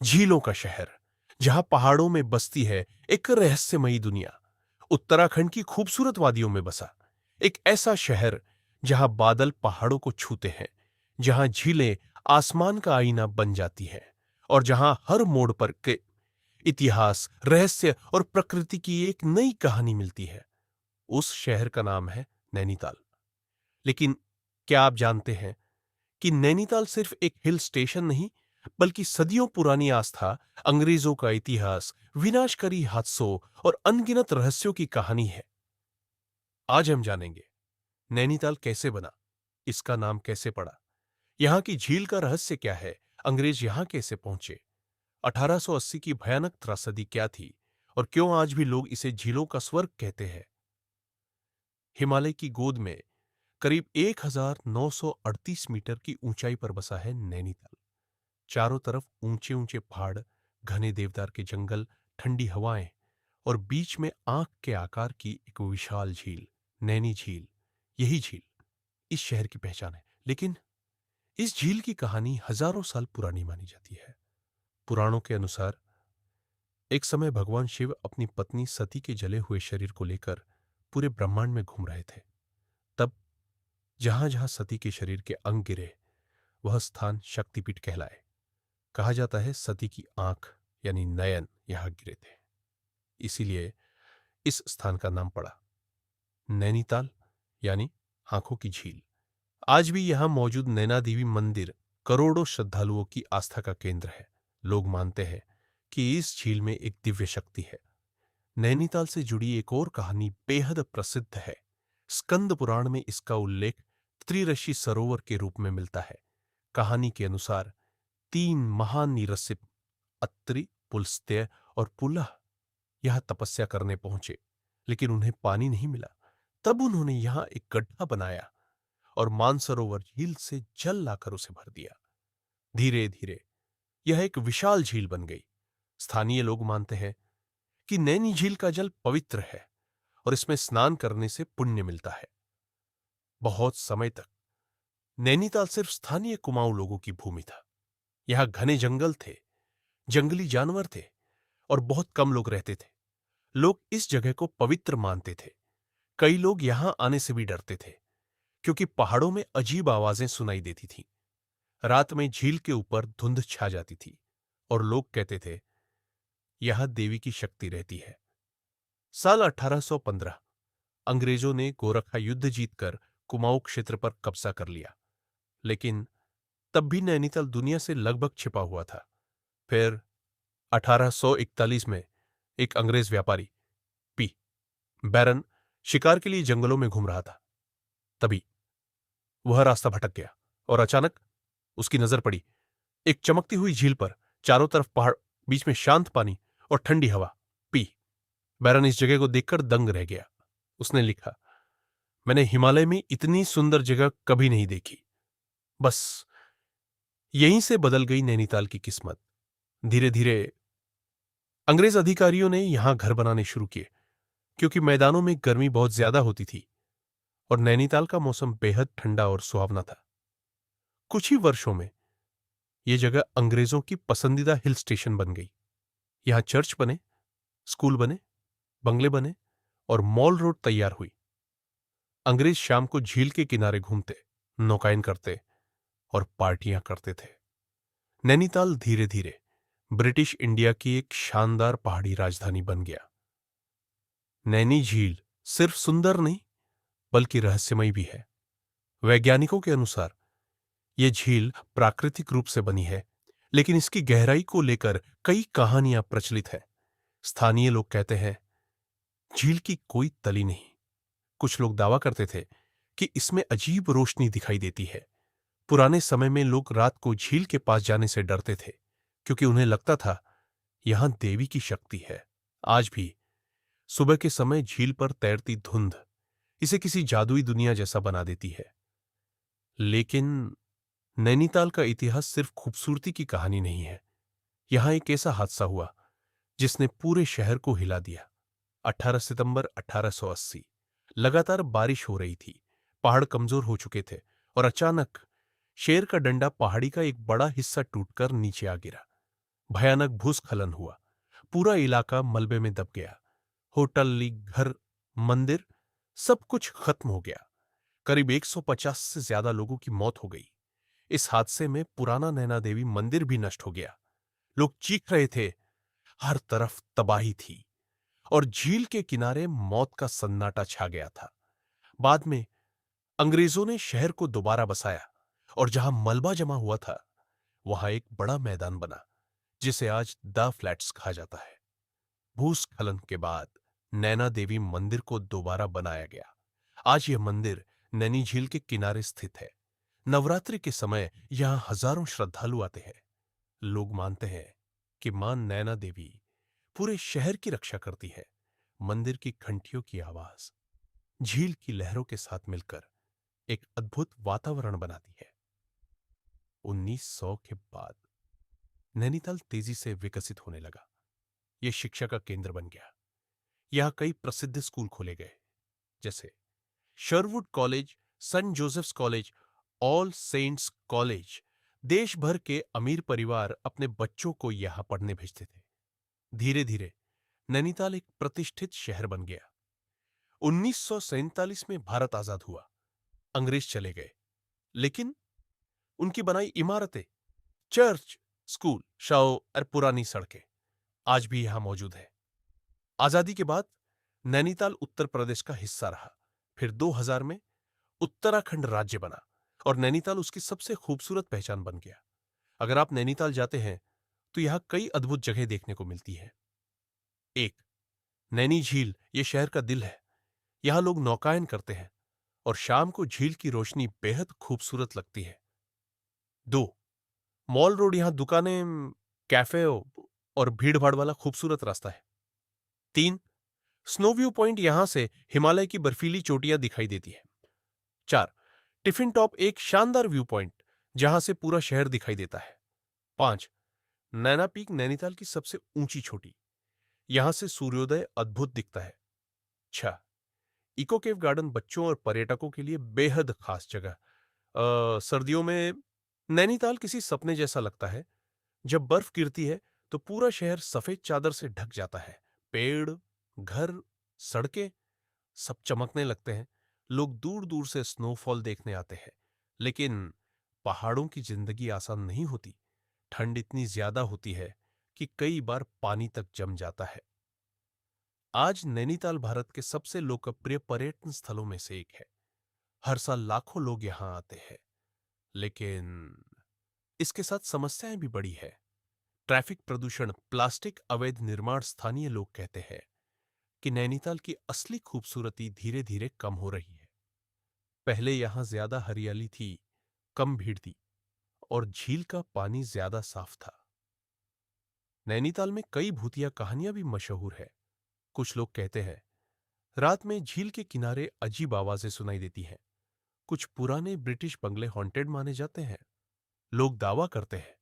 झीलों का शहर, जहां पहाड़ों में बसती है एक रहस्यमयी दुनिया। उत्तराखंड की खूबसूरत वादियों में बसा एक ऐसा शहर जहां बादल पहाड़ों को छूते हैं, जहां झीलें आसमान का आईना बन जाती हैं और जहां हर मोड़ पर के इतिहास, रहस्य और प्रकृति की एक नई कहानी मिलती है। उस शहर का नाम है नैनीताल। लेकिन क्या आप जानते हैं कि नैनीताल सिर्फ एक हिल स्टेशन नहीं, बल्कि सदियों पुरानी आस्था, अंग्रेजों का इतिहास, विनाशकारी हादसों और अनगिनत रहस्यों की कहानी है। आज हम जानेंगे नैनीताल कैसे बना, इसका नाम कैसे पड़ा, यहां की झील का रहस्य क्या है, अंग्रेज यहां कैसे पहुंचे, 1880 की भयानक त्रासदी क्या थी और क्यों आज भी लोग इसे झीलों का स्वर्ग कहते हैं। हिमालय की गोद में करीब 1938 मीटर की ऊंचाई पर बसा है नैनीताल। चारों तरफ ऊंचे ऊंचे पहाड़, घने देवदार के जंगल, ठंडी हवाएं और बीच में आंख के आकार की एक विशाल झील, नैनी झील। यही झील इस शहर की पहचान है। लेकिन इस झील की कहानी हजारों साल पुरानी मानी जाती है। पुराणों के अनुसार एक समय भगवान शिव अपनी पत्नी सती के जले हुए शरीर को लेकर पूरे ब्रह्मांड में घूम रहे थे। तब जहां जहां सती के शरीर के अंग गिरे, वह स्थान शक्तिपीठ कहलाए। कहा जाता है सती की आंख यानी नयन यहां गिरे थे, इसीलिए इस स्थान का नाम पड़ा नैनीताल, यानी आंखों की झील। आज भी यहां मौजूद नैना देवी मंदिर करोड़ों श्रद्धालुओं की आस्था का केंद्र है। लोग मानते हैं कि इस झील में एक दिव्य शक्ति है। नैनीताल से जुड़ी एक और कहानी बेहद प्रसिद्ध है। स्कंद पुराण में इसका उल्लेख त्रिऋषि सरोवर के रूप में मिलता है। कहानी के अनुसार तीन महान नीरसिप अत्रि, पुलस्त्य और पुलह यहां तपस्या करने पहुंचे, लेकिन उन्हें पानी नहीं मिला। तब उन्होंने यहां एक गड्ढा बनाया और मानसरोवर झील से जल लाकर उसे भर दिया। धीरे धीरे यह एक विशाल झील बन गई। स्थानीय लोग मानते हैं कि नैनी झील का जल पवित्र है और इसमें स्नान करने से पुण्य मिलता है। बहुत समय तक नैनीताल सिर्फ स्थानीय कुमाऊं लोगों की भूमि था। यहां घने जंगल थे, जंगली जानवर थे और बहुत कम लोग रहते थे। लोग इस जगह को पवित्र मानते थे। कई लोग यहां आने से भी डरते थे, क्योंकि पहाड़ों में अजीब आवाजें सुनाई देती थीं। रात में झील के ऊपर धुंध छा जाती थी और लोग कहते थे यहां देवी की शक्ति रहती है। साल 1815 अंग्रेजों ने गोरखा युद्ध जीतकर कुमाऊं क्षेत्र पर कब्जा कर लिया, लेकिन तब भी नैनीताल दुनिया से लगभग छिपा हुआ था। फिर 1841 में एक अंग्रेज व्यापारी पी बैरन शिकार के लिए जंगलों में घूम रहा था। तभी वह रास्ता भटक गया और अचानक उसकी नजर पड़ी एक चमकती हुई झील पर। चारों तरफ पहाड़, बीच में शांत पानी और ठंडी हवा। पी बैरन इस जगह को देखकर दंग रह गया। उसने लिखा, मैंने हिमालय में इतनी सुंदर जगह कभी नहीं देखी। बस यहीं से बदल गई नैनीताल की किस्मत। धीरे धीरे अंग्रेज अधिकारियों ने यहां घर बनाने शुरू किए, क्योंकि मैदानों में गर्मी बहुत ज्यादा होती थी और नैनीताल का मौसम बेहद ठंडा और सुहावना था। कुछ ही वर्षों में यह जगह अंग्रेजों की पसंदीदा हिल स्टेशन बन गई। यहां चर्च बने, स्कूल बने, बंगले बने और मॉल रोड तैयार हुई। अंग्रेज शाम को झील के किनारे घूमते, नौकायन करते और पार्टियां करते थे। नैनीताल धीरे धीरे ब्रिटिश इंडिया की एक शानदार पहाड़ी राजधानी बन गया। नैनी झील सिर्फ सुंदर नहीं, बल्कि रहस्यमय भी है। वैज्ञानिकों के अनुसार यह झील प्राकृतिक रूप से बनी है, लेकिन इसकी गहराई को लेकर कई कहानियां प्रचलित हैं। स्थानीय लोग कहते हैं झील की कोई तली नहीं। कुछ लोग दावा करते थे कि इसमें अजीब रोशनी दिखाई देती है। पुराने समय में लोग रात को झील के पास जाने से डरते थे, क्योंकि उन्हें लगता था यहां देवी की शक्ति है। आज भी सुबह के समय झील पर तैरती धुंध इसे किसी जादुई दुनिया जैसा बना देती है। लेकिन नैनीताल का इतिहास सिर्फ खूबसूरती की कहानी नहीं है। यहां एक ऐसा हादसा हुआ जिसने पूरे शहर को हिला दिया। 18 सितंबर 1880 लगातार बारिश हो रही थी, पहाड़ कमजोर हो चुके थे और अचानक शेर का डंडा पहाड़ी का एक बड़ा हिस्सा टूटकर नीचे आ गिरा। भयानक भूस्खलन हुआ। पूरा इलाका मलबे में दब गया। होटल, लीक, घर, मंदिर, सब कुछ खत्म हो गया। करीब 150 से ज्यादा लोगों की मौत हो गई। इस हादसे में पुराना नैना देवी मंदिर भी नष्ट हो गया। लोग चीख रहे थे, हर तरफ तबाही थी और झील के किनारे मौत का सन्नाटा छा गया था। बाद में अंग्रेजों ने शहर को दोबारा बसाया और जहां मलबा जमा हुआ था वहां एक बड़ा मैदान बना जिसे आज द फ्लैट्स कहा जाता है। भूस्खलन के बाद नैना देवी मंदिर को दोबारा बनाया गया। आज यह मंदिर नैनी झील के किनारे स्थित है। नवरात्रि के समय यहां हजारों श्रद्धालु आते हैं। लोग मानते हैं कि मां नैना देवी पूरे शहर की रक्षा करती है। मंदिर की घंटियों की आवाज झील की लहरों के साथ मिलकर एक अद्भुत वातावरण बनाती है। 1900 के बाद नैनीताल तेजी से विकसित होने लगा। यह शिक्षा का केंद्र बन गया। यहां कई प्रसिद्ध स्कूल खोले गए, जैसे Sherwood College, Saint Joseph's College, All Saints College. देश भर के अमीर परिवार अपने बच्चों को यहां पढ़ने भेजते थे। धीरे धीरे नैनीताल एक प्रतिष्ठित शहर बन गया। 1947 में भारत आजाद हुआ। अंग्रेज चले गए, लेकिन उनकी बनाई इमारतें, चर्च, स्कूल, शाओ और पुरानी सड़कें आज भी यहां मौजूद है। आजादी के बाद नैनीताल उत्तर प्रदेश का हिस्सा रहा। फिर 2000 में उत्तराखंड राज्य बना और नैनीताल उसकी सबसे खूबसूरत पहचान बन गया। अगर आप नैनीताल जाते हैं तो यहां कई अद्भुत जगह देखने को मिलती है। एक, नैनी झील, यह शहर का दिल है। यहां लोग नौकायन करते हैं और शाम को झील की रोशनी बेहद खूबसूरत लगती है। दो, मॉल रोड, यहां दुकानें, कैफे और भीड़ भाड़ वाला खूबसूरत रास्ता है। तीन, स्नो व्यू पॉइंट, यहां से हिमालय की बर्फीली चोटियां दिखाई देती है। चार, टिफिन टॉप, एक शानदार व्यू पॉइंट जहां से पूरा शहर दिखाई देता है। पांच, नैना पीक, नैनीताल की सबसे ऊंची चोटी, यहां से सूर्योदय अद्भुत दिखता है। छह, इको केव गार्डन, बच्चों और पर्यटकों के लिए बेहद खास जगह। सर्दियों में नैनीताल किसी सपने जैसा लगता है। जब बर्फ गिरती है तो पूरा शहर सफेद चादर से ढक जाता है। पेड़, घर, सड़कें सब चमकने लगते हैं। लोग दूर दूर से स्नोफॉल देखने आते हैं। लेकिन पहाड़ों की जिंदगी आसान नहीं होती। ठंड इतनी ज्यादा होती है कि कई बार पानी तक जम जाता है। आज नैनीताल भारत के सबसे लोकप्रिय पर्यटन स्थलों में से एक है। हर साल लाखों लोग यहां आते हैं, लेकिन इसके साथ समस्याएं भी बड़ी है। ट्रैफिक प्रदूषण, प्लास्टिक अवैध निर्माण। स्थानीय लोग कहते हैं कि नैनीताल की असली खूबसूरती धीरे धीरे कम हो रही है। पहले यहां ज्यादा हरियाली थी, कम भीड़ थी और झील का पानी ज्यादा साफ था। नैनीताल में कई भूतिया कहानियां भी मशहूर है। कुछ लोग कहते हैं रात में झील के किनारे अजीब आवाजें सुनाई देती हैं। कुछ पुराने ब्रिटिश बंगले हॉन्टेड माने जाते हैं। लोग दावा करते हैं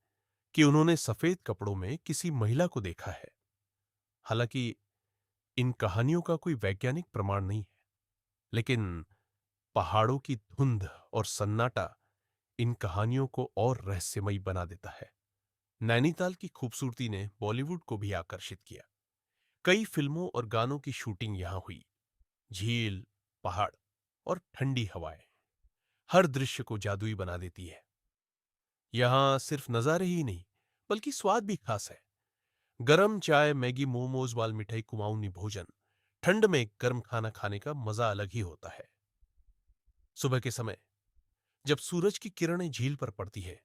कि उन्होंने सफेद कपड़ों में किसी महिला को देखा है। हालांकि इन कहानियों का कोई वैज्ञानिक प्रमाण नहीं है, लेकिन पहाड़ों की धुंध और सन्नाटा इन कहानियों को और रहस्यमयी बना देता है। नैनीताल की खूबसूरती ने बॉलीवुड को भी आकर्षित किया। कई फिल्मों और गानों की शूटिंग यहां हुई। झील, पहाड़ और ठंडी हवाएं हर दृश्य को जादुई बना देती है। यहां सिर्फ नजारे ही नहीं, बल्कि स्वाद भी खास है। गरम चाय, मैगी, मोमोज, वाल मिठाई, कुमाऊनी भोजन। ठंड में गर्म खाना खाने का मजा अलग ही होता है। सुबह के समय जब सूरज की किरणें झील पर पड़ती है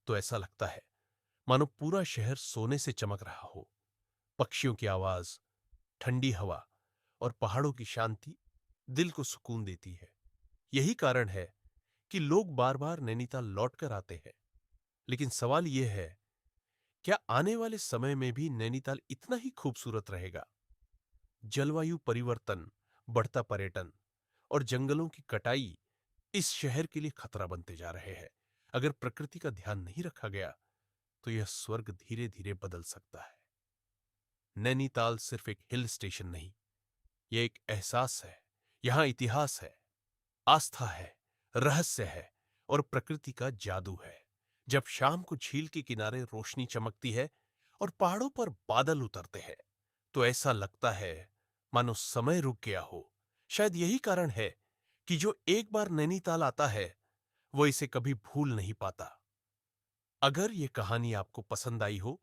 तो ऐसा लगता है मानो पूरा शहर सोने से चमक रहा हो। पक्षियों की आवाज, ठंडी हवा और पहाड़ों की शांति दिल को सुकून देती है। यही कारण है कि लोग बार बार नैनीताल लौट कर आते हैं। लेकिन सवाल यह है, क्या आने वाले समय में भी नैनीताल इतना ही खूबसूरत रहेगा? जलवायु परिवर्तन, बढ़ता पर्यटन और जंगलों की कटाई इस शहर के लिए खतरा बनते जा रहे हैं। अगर प्रकृति का ध्यान नहीं रखा गया तो यह स्वर्ग धीरे धीरे बदल सकता है। नैनीताल सिर्फ एक हिल स्टेशन नहीं, यह एक एहसास है। यहां इतिहास है, आस्था है, रहस्य है और प्रकृति का जादू है। जब शाम को झील के किनारे रोशनी चमकती है और पहाड़ों पर बादल उतरते हैं तो ऐसा लगता है मानो समय रुक गया हो। शायद यही कारण है कि जो एक बार नैनीताल आता है वो इसे कभी भूल नहीं पाता। अगर ये कहानी आपको पसंद आई हो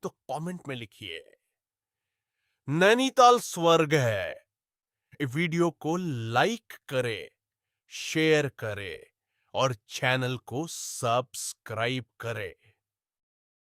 तो कमेंट में लिखिए, नैनीताल स्वर्ग है। वीडियो को लाइक करें, शेयर करें और चैनल को सब्सक्राइब करें।